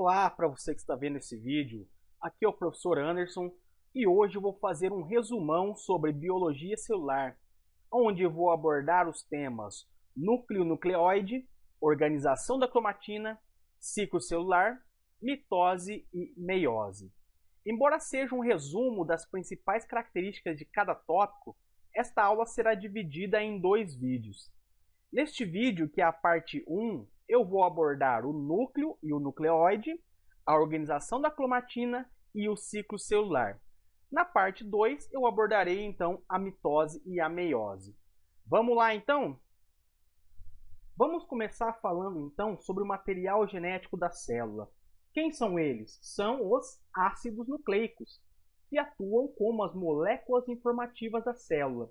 Olá para você que está vendo esse vídeo, aqui é o professor Anderson e hoje eu vou fazer um resumão sobre biologia celular, onde eu vou abordar os temas núcleo nucleoide, organização da cromatina, ciclo celular, mitose e meiose. Embora seja um resumo das principais características de cada tópico, esta aula será dividida em dois vídeos. Neste vídeo, que é a parte 1, eu vou abordar o núcleo e o nucleoide, a organização da cromatina e o ciclo celular. Na parte 2, eu abordarei então a mitose e a meiose. Vamos lá então? Vamos começar falando então sobre o material genético da célula. Quem são eles? São os ácidos nucleicos, que atuam como as moléculas informativas da célula.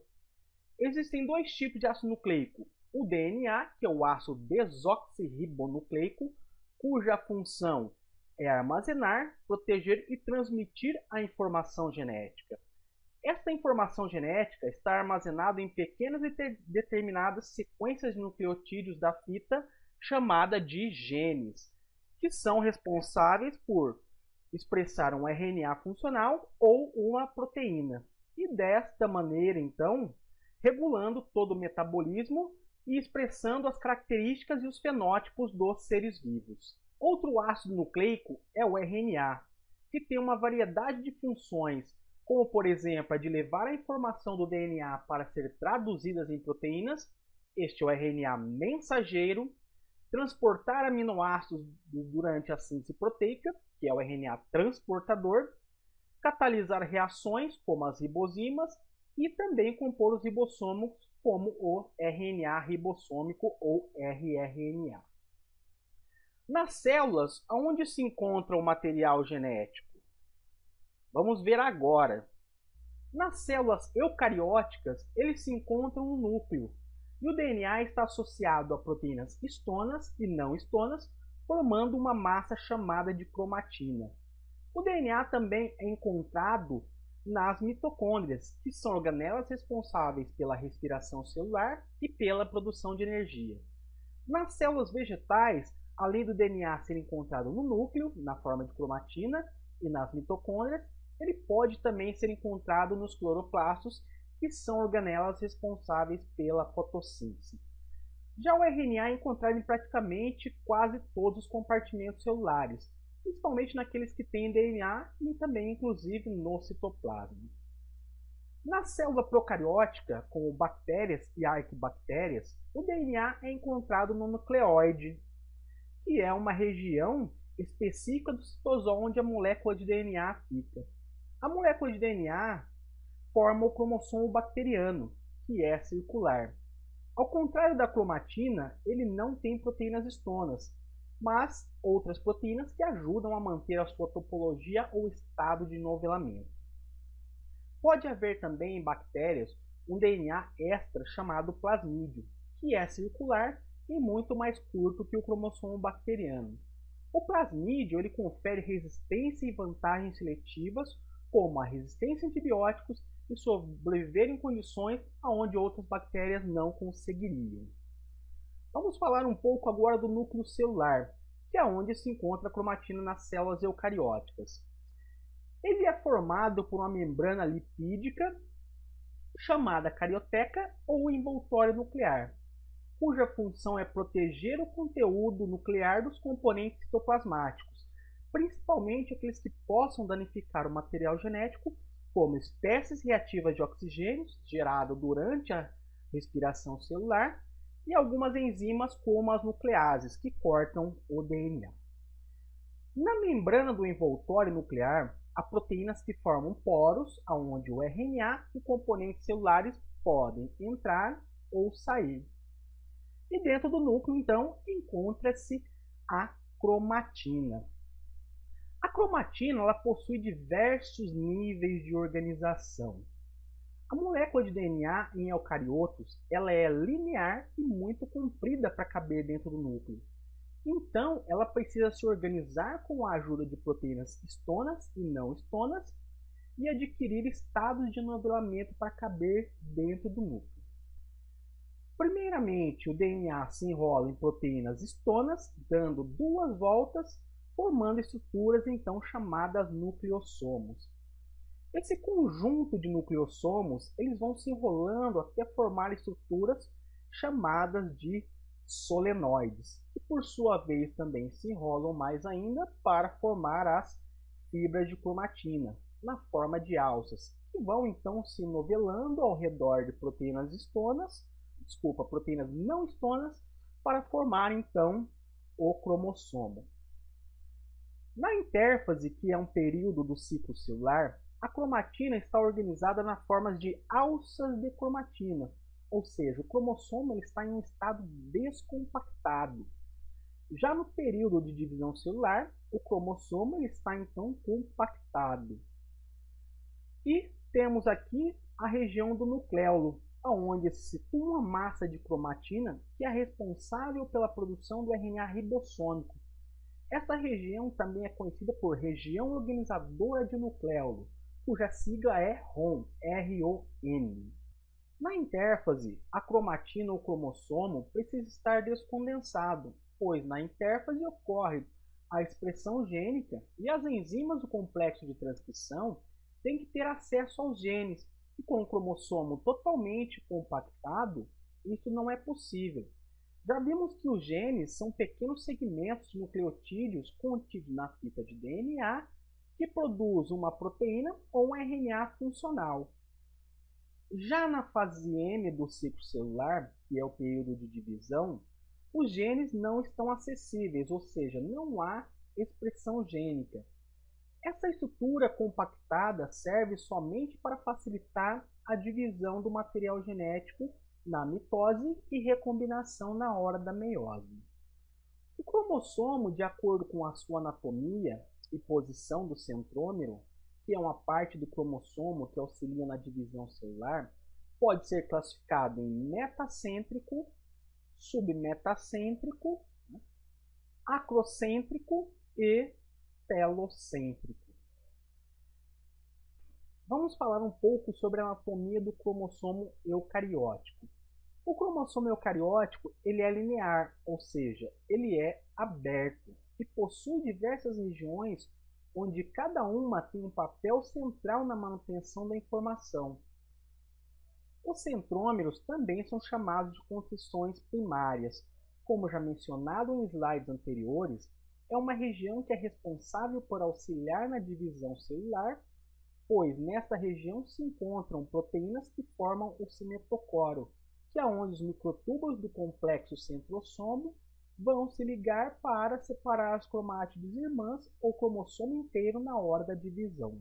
Existem dois tipos de ácido nucleico. O DNA, que é o ácido desoxirribonucleico, cuja função é armazenar, proteger e transmitir a informação genética. Esta informação genética está armazenada em pequenas e determinadas sequências de nucleotídeos da fita, chamada de genes, que são responsáveis por expressar um RNA funcional ou uma proteína. E desta maneira, então, regulando todo o metabolismo e expressando as características e os fenótipos dos seres vivos. Outro ácido nucleico é o RNA, que tem uma variedade de funções, como por exemplo a de levar a informação do DNA para ser traduzidas em proteínas, este é o RNA mensageiro, transportar aminoácidos durante a síntese proteica, que é o RNA transportador, catalisar reações, como as ribozimas, e também compor os ribossomos, como o RNA ribossômico ou rRNA. Nas células, onde se encontra o material genético? Vamos ver agora. Nas células eucarióticas, eles se encontram no núcleo, e o DNA está associado a proteínas histonas e não histonas, formando uma massa chamada de cromatina. O DNA também é encontrado nas mitocôndrias, que são organelas responsáveis pela respiração celular e pela produção de energia. Nas células vegetais, além do DNA ser encontrado no núcleo, na forma de cromatina, e nas mitocôndrias, ele pode também ser encontrado nos cloroplastos, que são organelas responsáveis pela fotossíntese. Já o RNA é encontrado em praticamente quase todos os compartimentos celulares, principalmente naqueles que têm DNA e também, inclusive, no citoplasma. Na célula procariótica, como bactérias e arquibactérias, o DNA é encontrado no nucleoide, que é uma região específica do citosol onde a molécula de DNA fica. A molécula de DNA forma o cromossomo bacteriano, que é circular. Ao contrário da cromatina, ele não tem proteínas histonas, mas outras proteínas que ajudam a manter a sua topologia ou estado de nivelamento. Pode haver também em bactérias um DNA extra chamado plasmídio, que é circular e muito mais curto que o cromossomo bacteriano. O plasmídio ele confere resistência e vantagens seletivas, como a resistência a antibióticos e sobreviver em condições onde outras bactérias não conseguiriam. Vamos falar um pouco agora do núcleo celular, que é onde se encontra a cromatina nas células eucarióticas. Ele é formado por uma membrana lipídica chamada carioteca ou envoltório nuclear, cuja função é proteger o conteúdo nuclear dos componentes citoplasmáticos, principalmente aqueles que possam danificar o material genético, como espécies reativas de oxigênios gerados durante a respiração celular, e algumas enzimas como as nucleases, que cortam o DNA. Na membrana do envoltório nuclear, há proteínas que formam poros, onde o RNA e componentes celulares podem entrar ou sair. E dentro do núcleo, então, encontra-se a cromatina. A cromatina ela possui diversos níveis de organização. A molécula de DNA em eucariotos ela é linear e muito comprida para caber dentro do núcleo. Então, ela precisa se organizar com a ajuda de proteínas histonas e não histonas e adquirir estados de nivelamento para caber dentro do núcleo. Primeiramente, o DNA se enrola em proteínas histonas, dando duas voltas, formando estruturas então chamadas nucleossomos. Esse conjunto de nucleossomos, eles vão se enrolando até formar estruturas chamadas de solenoides, que por sua vez também se enrolam mais ainda para formar as fibras de cromatina, na forma de alças, que vão então se novelando ao redor de proteínas não estonas, para formar então o cromossomo. Na intérfase, que é um período do ciclo celular, a cromatina está organizada na forma de alças de cromatina, ou seja, o cromossomo está em um estado descompactado. Já no período de divisão celular, o cromossomo está então compactado. E temos aqui a região do nucleolo, onde se situa uma massa de cromatina que é responsável pela produção do RNA ribossômico. Essa região também é conhecida por região organizadora de nucleolo, cuja sigla é RON, R-O-N. Na intérfase, a cromatina ou cromossomo precisa estar descondensado, pois na intérfase ocorre a expressão gênica e as enzimas do complexo de transcrição têm que ter acesso aos genes, e com o cromossomo totalmente compactado, isso não é possível. Já vimos que os genes são pequenos segmentos de nucleotídeos contidos na fita de DNA que produzem uma proteína ou um RNA funcional. Já na fase M do ciclo celular, que é o período de divisão, os genes não estão acessíveis, ou seja, não há expressão gênica. Essa estrutura compactada serve somente para facilitar a divisão do material genético na mitose e recombinação na hora da meiose. O cromossomo, de acordo com a sua anatomia e posição do centrômero, que é uma parte do cromossomo que auxilia na divisão celular, pode ser classificado em metacêntrico, submetacêntrico, acrocêntrico e telocêntrico. Vamos falar um pouco sobre a anatomia do cromossomo eucariótico. O cromossomo eucariótico ele é linear, ou seja, ele é aberto e possui diversas regiões onde cada uma tem um papel central na manutenção da informação. Os centrômeros também são chamados de constrições primárias. Como já mencionado em slides anteriores, é uma região que é responsável por auxiliar na divisão celular, pois nesta região se encontram proteínas que formam o cinetocoro, que é onde os microtúbulos do complexo centrossomo vão se ligar para separar as cromátides irmãs ou cromossomo inteiro na hora da divisão.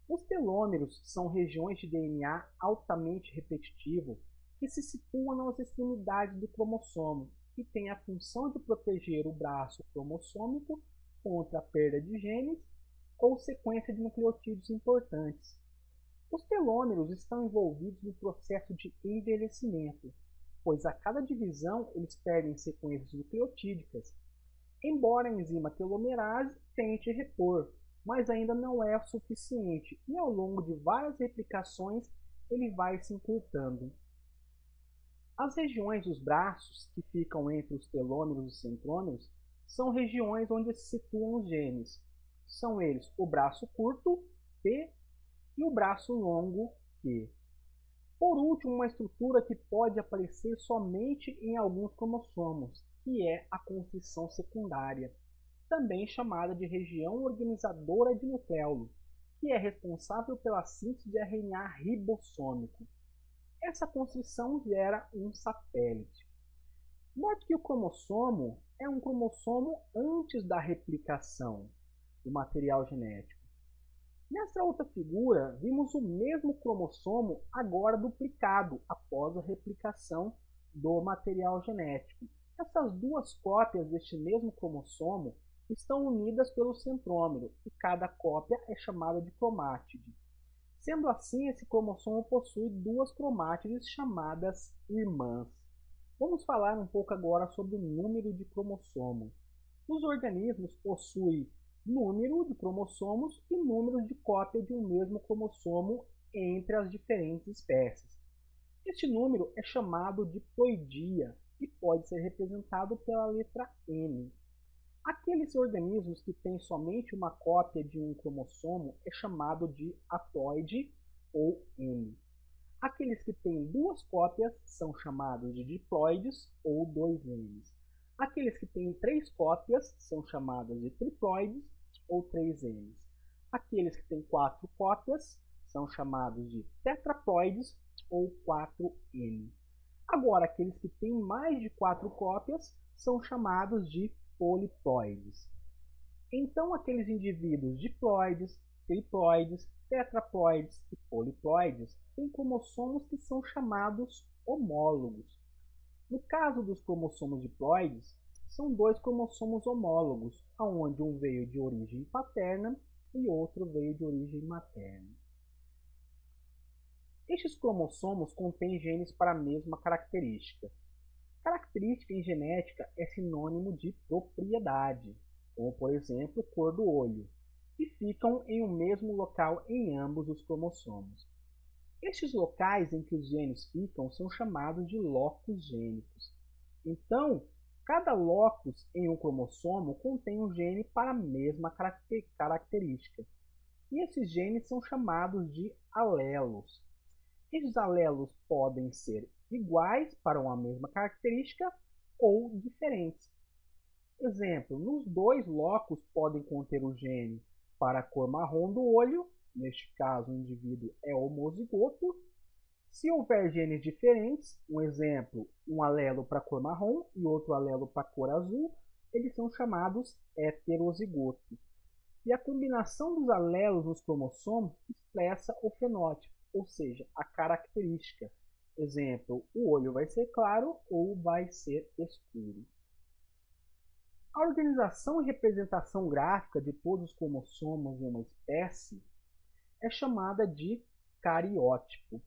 Os telômeros são regiões de DNA altamente repetitivo que se situam nas extremidades do cromossomo e têm a função de proteger o braço cromossômico contra a perda de genes ou sequência de nucleotídeos importantes. Os telômeros estão envolvidos no processo de envelhecimento, pois a cada divisão eles perdem sequências nucleotídicas, embora a enzima telomerase tente repor, mas ainda não é o suficiente e ao longo de várias replicações ele vai se encurtando. As regiões dos braços, que ficam entre os telômeros e centrômeros, são regiões onde se situam os genes. São eles o braço curto, P, e o braço longo, Q. Por último, uma estrutura que pode aparecer somente em alguns cromossomos, que é a constrição secundária, também chamada de região organizadora de nucleolo, que é responsável pela síntese de RNA ribossômico. Essa constrição gera um satélite. Note que o cromossomo é um cromossomo antes da replicação do material genético. Nessa outra figura, vimos o mesmo cromossomo agora duplicado após a replicação do material genético. Essas duas cópias deste mesmo cromossomo estão unidas pelo centrômero e cada cópia é chamada de cromátide. Sendo assim, esse cromossomo possui duas cromátides chamadas irmãs. Vamos falar um pouco agora sobre o número de cromossomos. Os organismos possuem número de cromossomos e números de cópia de um mesmo cromossomo entre as diferentes espécies. Este número é chamado de ploidia e pode ser representado pela letra N. Aqueles organismos que têm somente uma cópia de um cromossomo é chamado de haploide ou N. Aqueles que têm duas cópias são chamados de diploides ou 2Ns. Aqueles que têm três cópias são chamados de triploides ou 3Ns. Aqueles que têm quatro cópias são chamados de tetraploides ou 4N. Agora, aqueles que têm mais de quatro cópias são chamados de poliploides. Então, aqueles indivíduos diploides, triploides, tetraploides e poliploides têm cromossomos que são chamados homólogos. No caso dos cromossomos diploides, são dois cromossomos homólogos, onde um veio de origem paterna e outro veio de origem materna. Estes cromossomos contêm genes para a mesma característica. Característica em genética é sinônimo de propriedade, como por exemplo cor do olho, e ficam em um mesmo local em ambos os cromossomos. Estes locais em que os genes ficam são chamados de locus gênicos. Então, cada locus em um cromossomo contém um gene para a mesma característica, e esses genes são chamados de alelos. Esses alelos podem ser iguais para uma mesma característica ou diferentes. Exemplo, nos dois locus podem conter o gene para a cor marrom do olho, neste caso o indivíduo é homozigoto. Se houver genes diferentes, um exemplo, um alelo para a cor marrom e outro alelo para a cor azul, eles são chamados heterozigoto. E a combinação dos alelos nos cromossomos expressa o fenótipo, ou seja, a característica. Exemplo, o olho vai ser claro ou vai ser escuro. A organização e representação gráfica de todos os cromossomos em uma espécie é chamada de cariótipo.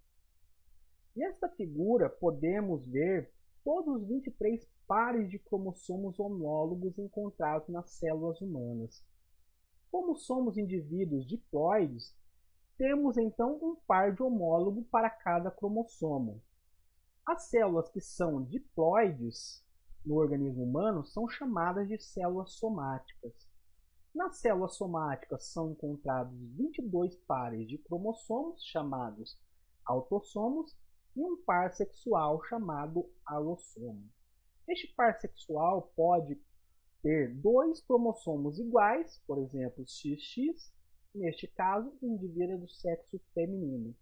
Nesta figura podemos ver todos os 23 pares de cromossomos homólogos encontrados nas células humanas. Como somos indivíduos diploides, temos então um par de homólogo para cada cromossomo. As células que são diploides no organismo humano são chamadas de células somáticas. Nas células somáticas são encontrados 22 pares de cromossomos chamados autossomos e um par sexual chamado alossomo. Este par sexual pode ter dois cromossomos iguais, por exemplo, XX, neste caso, o indivíduo é do sexo feminino,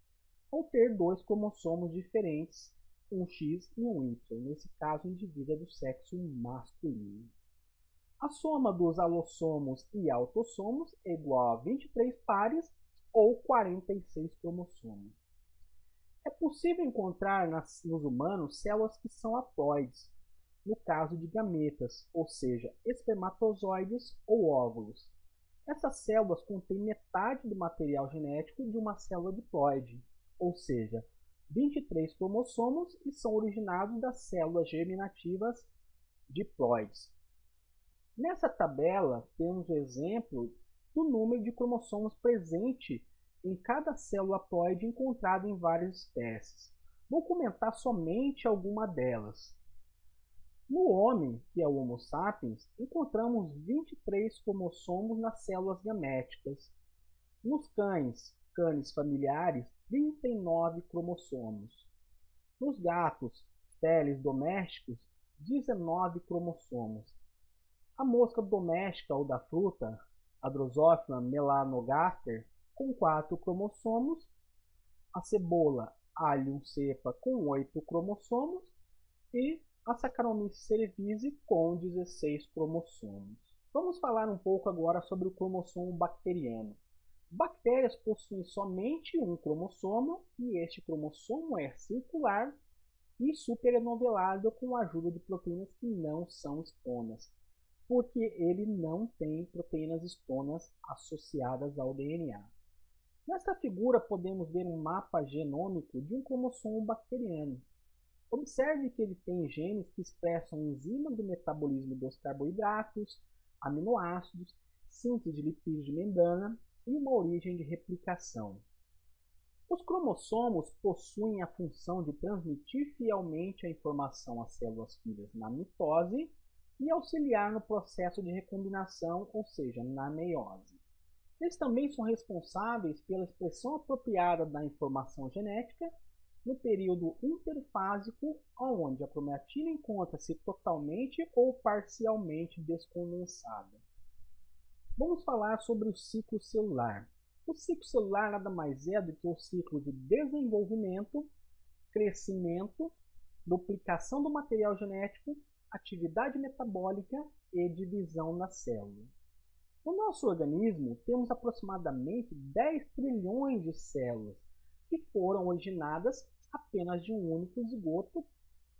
ou ter dois cromossomos diferentes, um X e um Y, nesse caso, o indivíduo é do sexo masculino. A soma dos alossomos e autossomos é igual a 23 pares ou 46 cromossomos. É possível encontrar nos humanos células que são haploides, no caso de gametas, ou seja, espermatozoides ou óvulos. Essas células contêm metade do material genético de uma célula diploide, ou seja, 23 cromossomos e são originados das células germinativas diploides. Nessa tabela temos o exemplo do número de cromossomos presente em cada célula haploide encontrada em várias espécies. Vou comentar somente alguma delas. No homem, que é o Homo sapiens, encontramos 23 cromossomos nas células gaméticas. Nos cães, canis familiares, 39 cromossomos. Nos gatos, felis domésticos, 19 cromossomos. A mosca doméstica ou da fruta, a Drosophila melanogaster, com 4 cromossomos. A cebola, Allium cepa, com 8 cromossomos. E a Saccharomyces cerevisiae com 16 cromossomos. Vamos falar um pouco agora sobre o cromossomo bacteriano. Bactérias possuem somente um cromossomo e este cromossomo é circular e superenovelado com a ajuda de proteínas que não são estonas, porque ele não tem proteínas estonas associadas ao DNA. Nesta figura podemos ver um mapa genômico de um cromossomo bacteriano. Observe que ele tem genes que expressam enzimas do metabolismo dos carboidratos, aminoácidos, síntese de lipídios de membrana e uma origem de replicação. Os cromossomos possuem a função de transmitir fielmente a informação às células filhas na mitose e auxiliar no processo de recombinação, ou seja, na meiose. Eles também são responsáveis pela expressão apropriada da informação genética no período interfásico, onde a cromatina encontra-se totalmente ou parcialmente descondensada. Vamos falar sobre o ciclo celular. O ciclo celular nada mais é do que o ciclo de desenvolvimento, crescimento, duplicação do material genético, atividade metabólica e divisão na célula. No nosso organismo, temos aproximadamente 10 trilhões de células que foram originadas apenas de um único zigoto.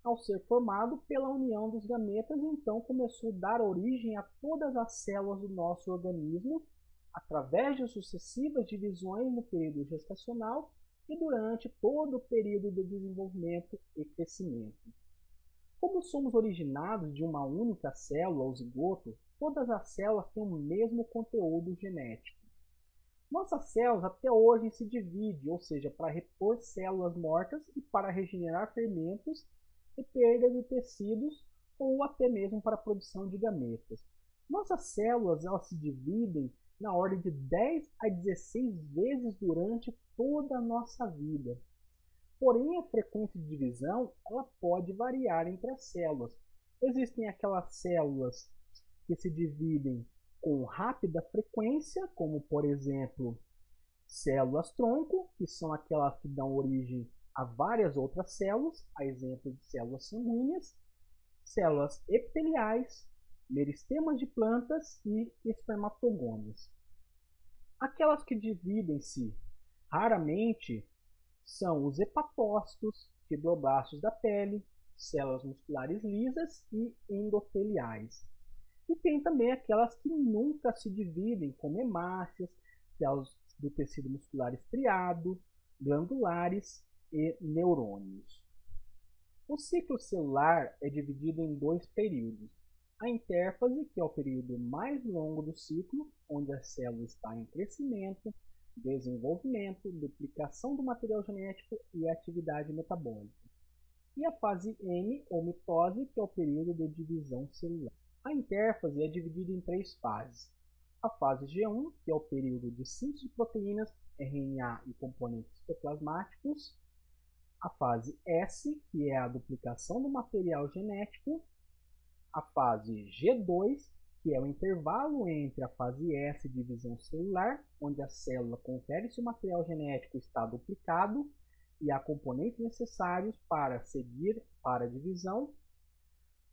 Ao ser formado pela união dos gametas, então começou a dar origem a todas as células do nosso organismo, através de sucessivas divisões no período gestacional e durante todo o período de desenvolvimento e crescimento. Como somos originados de uma única célula, o zigoto, todas as células têm o mesmo conteúdo genético. Nossas células até hoje se dividem, ou seja, para repor células mortas e para regenerar fermentos e perda de tecidos ou até mesmo para a produção de gametas. Nossas células elas se dividem na ordem de 10 a 16 vezes durante toda a nossa vida. Porém, a frequência de divisão ela pode variar entre as células. Existem aquelas células que se dividem com rápida frequência, como por exemplo, células-tronco, que são aquelas que dão origem a várias outras células, a exemplo de células sanguíneas, células epiteliais, meristemas de plantas e espermatogônias. Aquelas que dividem-se raramente são os hepatócitos, fibroblastos da pele, células musculares lisas e endoteliais. E tem também aquelas que nunca se dividem, como hemácias, células do tecido muscular estriado, glandulares e neurônios. O ciclo celular é dividido em dois períodos. A intérfase, que é o período mais longo do ciclo, onde a célula está em crescimento, desenvolvimento, duplicação do material genético e atividade metabólica. E a fase M, ou mitose, que é o período de divisão celular. A intérfase é dividida em três fases. A fase G1, que é o período de síntese de proteínas, RNA e componentes citoplasmáticos. A fase S, que é a duplicação do material genético. A fase G2, que é o intervalo entre a fase S, divisão celular, onde a célula confere se o material genético está duplicado e há componentes necessários para seguir para a divisão.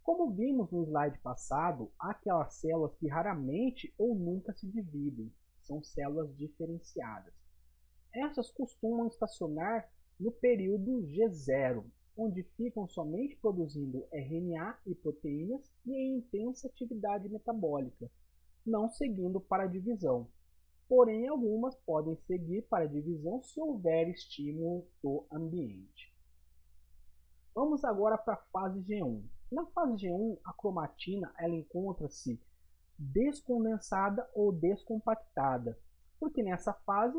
Como vimos no slide passado, há aquelas células que raramente ou nunca se dividem, são células diferenciadas. Essas costumam estacionar no período G0, onde ficam somente produzindo RNA e proteínas e em intensa atividade metabólica, não seguindo para a divisão. Porém, algumas podem seguir para a divisão se houver estímulo do ambiente. Vamos agora para a fase G1. Na fase G1, a cromatina ela encontra-se descondensada ou descompactada, porque nessa fase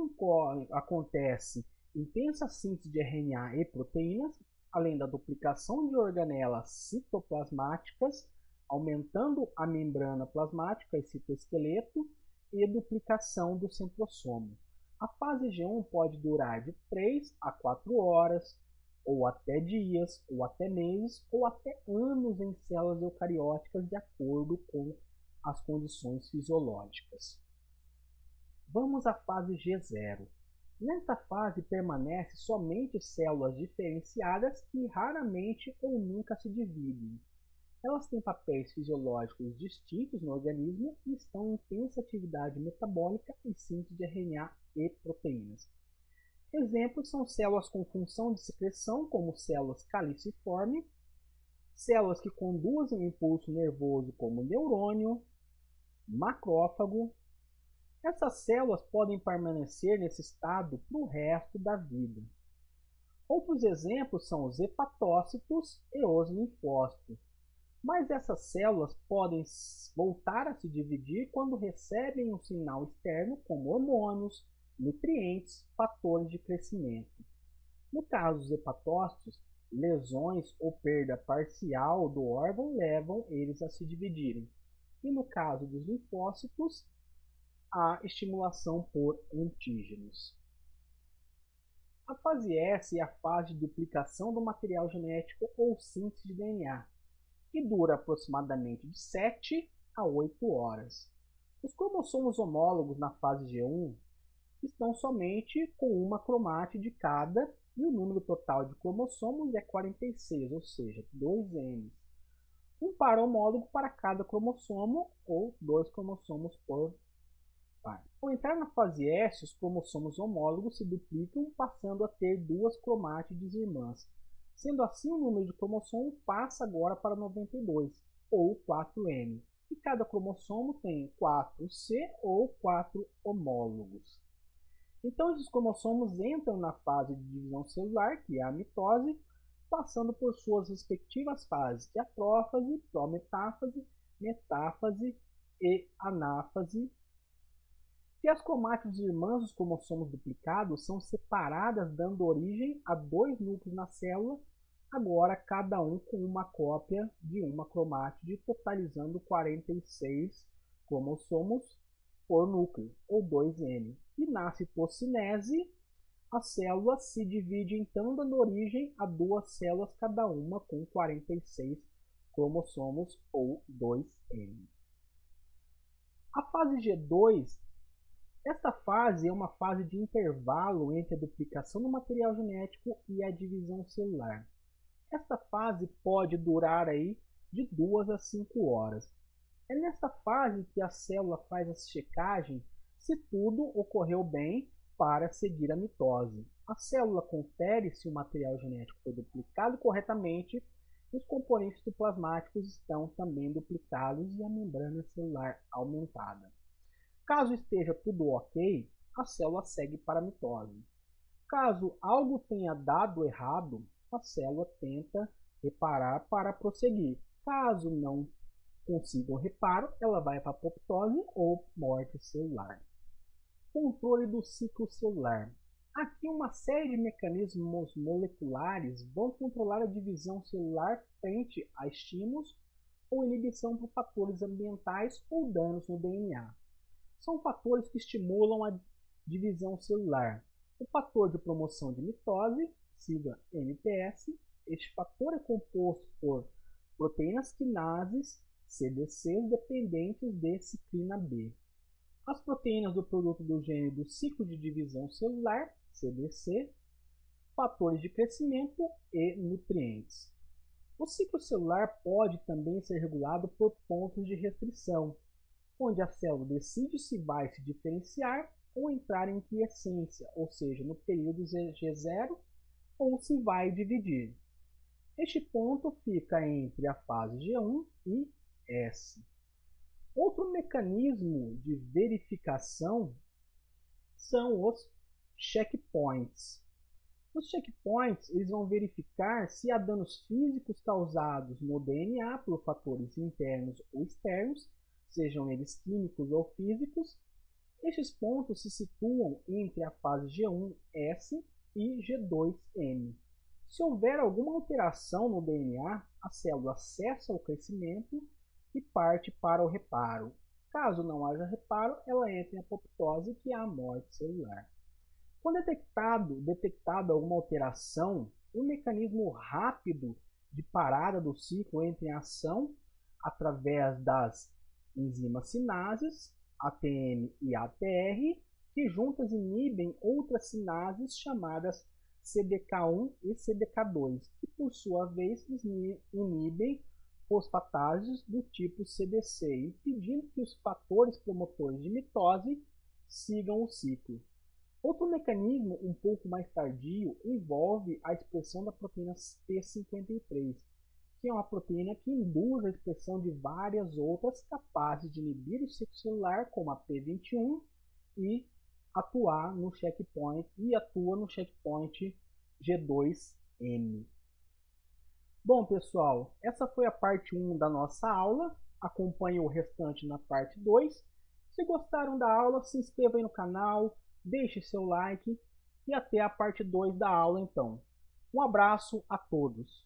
acontece intensa síntese de RNA e proteínas, além da duplicação de organelas citoplasmáticas, aumentando a membrana plasmática e citoesqueleto e duplicação do centrossomo. A fase G1 pode durar de 3 a 4 horas, ou até dias, ou até meses, ou até anos em células eucarióticas, de acordo com as condições fisiológicas. Vamos à fase G0. Nesta fase permanecem somente células diferenciadas que raramente ou nunca se dividem. Elas têm papéis fisiológicos distintos no organismo e estão em intensa atividade metabólica e síntese de RNA e proteínas. Exemplos são células com função de secreção, como células caliciforme, células que conduzem o impulso nervoso, como neurônio, macrófago. Essas células podem permanecer nesse estado para o resto da vida. Outros exemplos são os hepatócitos e os linfócitos. Mas essas células podem voltar a se dividir quando recebem um sinal externo, como hormônios, nutrientes, fatores de crescimento. No caso dos hepatócitos, lesões ou perda parcial do órgão levam eles a se dividirem. E no caso dos linfócitos, a estimulação por antígenos. A fase S é a fase de duplicação do material genético ou síntese de DNA, que dura aproximadamente de 7 a 8 horas. Os cromossomos homólogos na fase G1 estão somente com uma cromátide de cada e o número total de cromossomos é 46, ou seja, 2 N. Um par homólogo para cada cromossomo ou 2 cromossomos por par. Ao entrar na fase S, os cromossomos homólogos se duplicam, passando a ter 2 cromátides irmãs. Sendo assim, o número de cromossomos passa agora para 92, ou 4N. E cada cromossomo tem 4C ou 4 homólogos. Então, esses cromossomos entram na fase de divisão celular, que é a mitose, passando por suas respectivas fases, que é a prófase, prometáfase, metáfase e anáfase. E as cromátides irmãs dos cromossomos duplicados são separadas, dando origem a 2 núcleos na célula, agora cada um com uma cópia de uma cromátide, totalizando 46 cromossomos por núcleo, ou 2N. E na citocinese, a célula se divide então, dando origem a 2 células, cada uma com 46 cromossomos, ou 2N. A fase G2, esta fase é uma fase de intervalo entre a duplicação do material genético e a divisão celular. Esta fase pode durar aí de 2 a 5 horas. É nessa fase que a célula faz a checagem se tudo ocorreu bem para seguir a mitose. A célula confere se o material genético foi duplicado corretamente e os componentes plasmáticos estão também duplicados e a membrana celular aumentada. Caso esteja tudo ok, a célula segue para a mitose. Caso algo tenha dado errado, a célula tenta reparar para prosseguir. Caso não consiga o reparo, ela vai para a apoptose ou morte celular. Controle do ciclo celular. Aqui uma série de mecanismos moleculares vão controlar a divisão celular frente a estímulos ou inibição por fatores ambientais ou danos no DNA. São fatores que estimulam a divisão celular. O fator de promoção de mitose, sigla MPS, este fator é composto por proteínas quinases, CDCs, dependentes de ciclina B. As proteínas do produto do gene do ciclo de divisão celular, CDC, fatores de crescimento e nutrientes. O ciclo celular pode também ser regulado por pontos de restrição, onde a célula decide se vai se diferenciar ou entrar em quiescência, ou seja, no período G0, ou se vai dividir. Este ponto fica entre a fase G1 e S. Outro mecanismo de verificação são os checkpoints. Os checkpoints eles vão verificar se há danos físicos causados no DNA por fatores internos ou externos, sejam eles químicos ou físicos. Estes pontos se situam entre a fase G1S e G2M. Se houver alguma alteração no DNA, a célula cessa o crescimento e parte para o reparo. Caso não haja reparo, ela entra em apoptose, que é a morte celular. Quando detectado alguma alteração, um mecanismo rápido de parada do ciclo entra em ação através das enzimas sinases, ATM e ATR, que juntas inibem outras sinases chamadas CDK1 e CDK2, que por sua vez inibem fosfatáseos do tipo CDC, impedindo que os fatores promotores de mitose sigam o ciclo. Outro mecanismo um pouco mais tardio envolve a expressão da proteína P53, que é uma proteína que induz a expressão de várias outras capazes de inibir o ciclo celular, como a P21, e atua no checkpoint G2M. Bom, pessoal, essa foi a parte 1 da nossa aula. Acompanhe o restante na parte 2. Se gostaram da aula, se inscreva aí no canal, deixe seu like e até a parte 2 da aula então. Um abraço a todos.